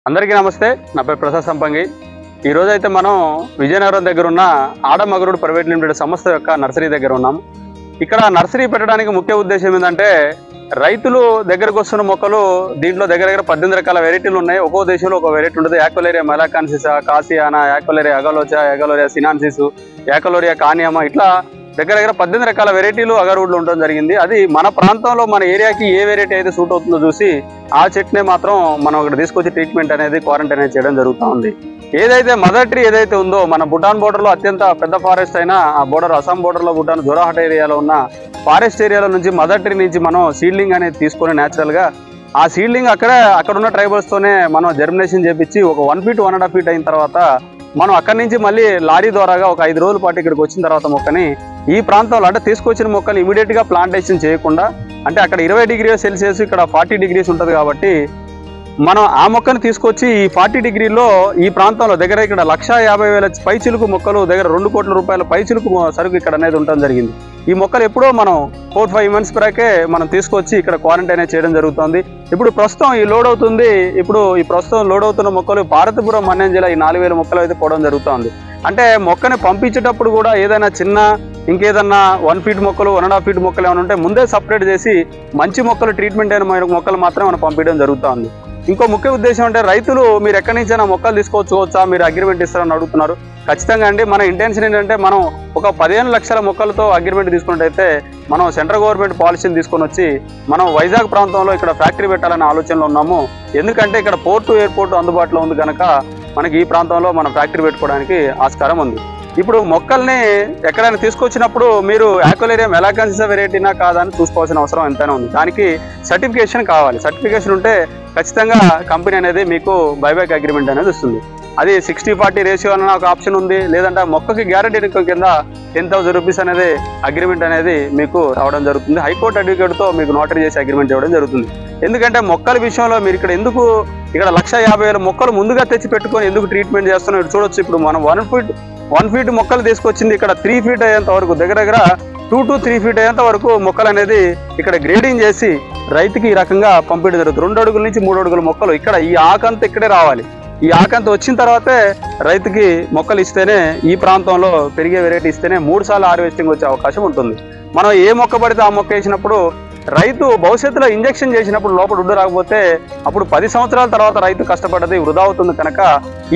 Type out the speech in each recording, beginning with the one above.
అందరికీ నమస్తే. నా పేరు ప్రసాద్ సంపంగి. ఈరోజు అయితే మనం విజయనగరం దగ్గర ఉన్న ఆడమగరుడు ప్రైవేట్ లిమిటెడ్ సంస్థ యొక్క నర్సరీ దగ్గర ఉన్నాం. ఇక్కడ నర్సరీ పెట్టడానికి ముఖ్య ఉద్దేశం ఏంటంటే రైతులు దగ్గరకు వస్తున్న మొక్కలు దీంట్లో దగ్గర 18 రకాల వెరైటీలు ఉన్నాయి. ఒక్కో దేశంలో ఒక వెరైటీ ఉంటుంది. యాక్వలేరియా మెలాకాన్సిస్, కాసియానా, యాక్వలేరియా అగలోచా, యాక్వలేరియా సినాన్సిస్, యాక్వలేరియా కానియామా, ఇట్లా దగ్గర 18 రకాల వెరైటీలు అగర్వుడ్లో ఉండడం జరిగింది. అది మన ప్రాంతంలో మన ఏరియాకి ఏ వెరైటీ అయితే సూట్ అవుతుందో చూసి ఆ చెట్టునే మాత్రం మనం ఇక్కడ తీసుకొచ్చి ట్రీట్మెంట్ అనేది క్వారంటైన్ అనేది చేయడం జరుగుతూ ఉంది. ఏదైతే మదర్ ట్రీ ఏదైతే ఉందో మన భూటాన్ బోర్డర్లో అత్యంత పెద్ద ఫారెస్ట్ అయినా ఆ బోర్డర్ అస్సాం బోర్డర్లో భూటాన్ జోరాహట్ ఏరియాలో ఉన్న ఫారెస్ట్ ఏరియాలో నుంచి మదర్ ట్రీ నుంచి మనం సీడ్లింగ్ అనేది తీసుకొని న్యాచురల్గా ఆ సీడ్లింగ్ అక్కడ ఉన్న ట్రైబల్స్తోనే మనం జర్మినేషన్ చేపించి ఒక 1 ఫీట్ 1.5 ఫీట్ అయిన తర్వాత మనం అక్కడి నుంచి మళ్ళీ లారీ ద్వారాగా ఒక 5 రోజుల పాటు ఇక్కడికి వచ్చిన తర్వాత మొక్కని ఈ ప్రాంతంలో అంటే తీసుకొచ్చిన మొక్కని ఇమీడియట్గా ప్లాంటేషన్ చేయకుండా, అంటే అక్కడ 20 డిగ్రీ సెల్సియస్ ఇక్కడ 40 డిగ్రీస్ ఉంటుంది కాబట్టి మనం ఆ మొక్కను తీసుకొచ్చి ఈ 40 డిగ్రీలో ఈ ప్రాంతంలో దగ్గర ఇక్కడ 1,50,000 పైచిలుకు మొక్కలు దగ్గర 2 కోట్ల రూపాయల పైచిలుకు సరుకు ఇక్కడ అనేది ఉండడం జరిగింది. ఈ మొక్కలు ఎప్పుడో మనం 4-5 మంత్స్ బ్రాకే మనం తీసుకొచ్చి ఇక్కడ క్వారంటైన్ చేయడం జరుగుతుంది. ఇప్పుడు ప్రస్తుతం ఈ లోడ్ అవుతుంది. ఈ ప్రస్తుతం లోడ్ అవుతున్న మొక్కలు పార్వతీపురం మన్యం జిల్లా ఈ 4,000 మొక్కలు అయితే పోవడం జరుగుతుంది. అంటే మొక్కని పంపించేటప్పుడు కూడా ఏదైనా చిన్న ఇంకేదన్నా 1 ఫీట్ మొక్కలు 1.5 ఫీట్ మొక్కలు ఏమైనా ఉంటే ముందే సపరేట్ చేసి మంచి మొక్కలు ట్రీట్మెంట్ అయిన మొక్కలు మాత్రమే మనం పంపించడం జరుగుతుంది. ఇంకో ముఖ్య ఉద్దేశం అంటే రైతులు మీరు ఎక్కడి నుంచైనా మొక్కలు తీసుకోవచ్చా, మీరు అగ్రిమెంట్ ఇస్తారని అడుగుతున్నారు. ఖచ్చితంగా అండి. మన ఇంటెన్షన్ ఏంటంటే మనం ఒక 15 లక్షల మొక్కలతో అగ్రిమెంట్ తీసుకున్నట్టయితే మనం సెంట్రల్ గవర్నమెంట్ పాలసీని తీసుకొని వచ్చి మనం వైజాగ్ ప్రాంతంలో ఇక్కడ ఫ్యాక్టరీ పెట్టాలనే ఆలోచనలో ఉన్నాము. ఎందుకంటే ఇక్కడ పోర్టు ఎయిర్పోర్ట్ అందుబాటులో ఉంది కనుక మనకి ఈ ప్రాంతంలో మనం ఫ్యాక్టరీ పెట్టుకోవడానికి ఆస్కారం ఉంది. ఇప్పుడు మొక్కల్ని ఎక్కడైనా తీసుకొచ్చినప్పుడు మీరు యాక్వలేరియా మెలాకాన్సిస్ వెరైటీనా కాదా అని చూసుకోవాల్సిన అవసరం ఎంతైనా ఉంది. దానికి సర్టిఫికేషన్ కావాలి. సర్టిఫికేషన్ ఉంటే ఖచ్చితంగా కంపెనీ అనేది మీకు బైబ్యాక్ అగ్రిమెంట్ అనేది వస్తుంది. అది 60-40 రేషియో అన్న ఒక ఆప్షన్ ఉంది. లేదంటే మొక్కకి గ్యారంటీ కింద 10,000 రూపీస్ అనేది అగ్రిమెంట్ అనేది మీకు రావడం జరుగుతుంది. హైకోర్టు అడ్వకేట్తో మీకు నోటరీ చేసి అగ్రిమెంట్ ఇవ్వడం జరుగుతుంది. ఎందుకంటే మొక్కల విషయంలో మీరు ఇక్కడ 1,50,000 మొక్కలు ముందుగా తెచ్చి పెట్టుకొని ఎందుకు ట్రీట్మెంట్ చేస్తున్నారు చూడొచ్చు. ఇప్పుడు మనం 1 ఫీట్ మొక్కలు తీసుకొచ్చింది ఇక్కడ 3 ఫీట్ అయ్యేంత వరకు దగ్గర 2 to 3 ఫీట్ అయ్యేంత వరకు మొక్కలు అనేది ఇక్కడ గ్రేడింగ్ చేసి రైతుకి ఈ రకంగా పంపించడం జరుగుతుంది. 2 అడుగుల నుంచి 3 అడుగుల మొక్కలు ఇక్కడ ఈ ఆకంత ఇక్కడే రావాలి. ఈ ఆకంత వచ్చిన తర్వాతే రైతుకి మొక్కలు ఇస్తేనే ఈ ప్రాంతంలో పెరిగే వెరైటీ ఇస్తేనే 3 సార్లు హార్వెస్టింగ్ వచ్చే అవకాశం ఉంటుంది. మనం ఏ మొక్క పడితే ఆ మొక్క వేసినప్పుడు రైతు భవిష్యత్తులో ఇంజెక్షన్ చేసినప్పుడు లోపల ఉడ్డు రాకపోతే అప్పుడు 10 సంవత్సరాల తర్వాత రైతు కష్టపడ్డది వృధా అవుతుంది. కనుక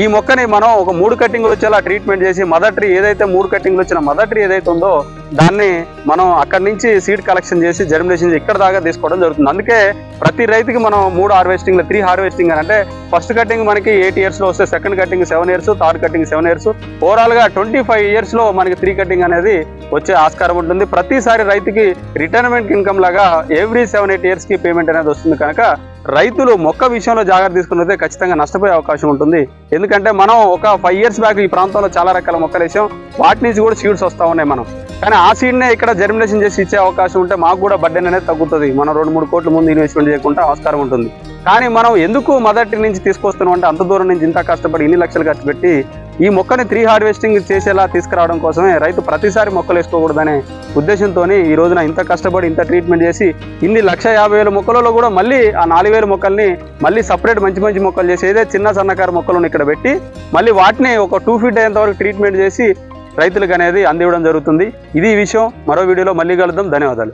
ఈ మొక్కని మనం ఒక 3 కట్టింగ్లు వచ్చేలా ట్రీట్మెంట్ చేసి మదర్ ట్రీ ఏదైతే 3 కట్టింగ్లు వచ్చిన మదర్ ట్రీ ఏదైతే ఉందో దాన్ని మనం అక్కడి నుంచి సీడ్ కలెక్షన్ చేసి జర్మినేషన్ ఇక్కడ దాకా తీసుకోవడం జరుగుతుంది. అందుకే ప్రతి రైతుకి మనం 3 హార్వెస్టింగ్లు 3 హార్వెస్టింగ్ అంటే ఫస్ట్ కటింగ్ మనకి 8 yearsలో వస్తే second cutting 7 years, third cutting 7 years, ఓవరాల్గా 25 yearsలో మనకి 3 కటింగ్ అనేది వచ్చే ఆస్కారం ఉంటుంది. ప్రతిసారి రైతుకి రిటైర్మెంట్ ఇన్కమ్ లాగా ఎవ్రీ 7-8 yearsకి పేమెంట్ అనేది వస్తుంది. కనుక రైతులు మొక్క విషయంలో జాగ్రత్త తీసుకున్నదే ఖచ్చితంగా నష్టపోయే అవకాశం ఉంటుంది. ఎందుకంటే మనం ఒక 5 years బ్యాక్ ఈ ప్రాంతంలో చాలా రకాల మొక్కలు వేసాం. వాటి నుంచి కూడా సీడ్స్ వస్తూ ఉన్నాయి మనం. కానీ ఆ సీడ్నే ఇక్కడ జర్మినేషన్ చేసి ఇచ్చే అవకాశం ఉంటే మాకు కూడా బడ్డెన్ అనేది తగ్గుతుంది. మనం 2-3 కోట్ల ముందు ఇన్వెస్ట్మెంట్ చేయకుండా ఆస్కారం ఉంటుంది. కానీ మనం ఎందుకు మదర్ ట్రీ నుంచి తీసుకొస్తున్నాం అంటే అంత దూరం నుంచి ఇంత కష్టపడి ఇన్ని లక్షలు ఖర్చు పెట్టి ఈ మొక్కని 3 హార్వెస్టింగ్ చేసేలా తీసుకురావడం కోసమే రైతు ప్రతిసారి మొక్కలు వేసుకోకూడదనే ఉద్దేశంతో ఈ రోజున ఇంత కష్టపడి ఇంత ట్రీట్మెంట్ చేసి ఇన్ని 1,50,000 మొక్కలలో కూడా మళ్ళీ ఆ 4,000 మొక్కల్ని మళ్ళీ సపరేట్ మంచి మొక్కలు చేసి ఏదైతే చిన్న సన్నకారు మొక్కలను ఇక్కడ పెట్టి మళ్ళీ వాటిని ఒక 2 ఫీట్ అయ్యేంత వరకు ట్రీట్మెంట్ చేసి రైతులకు అనేది అందివ్వడం జరుగుతుంది. ఇది ఈ విషయం. మరో వీడియోలో మళ్ళీ కలుద్దాం. ధన్యవాదాలు.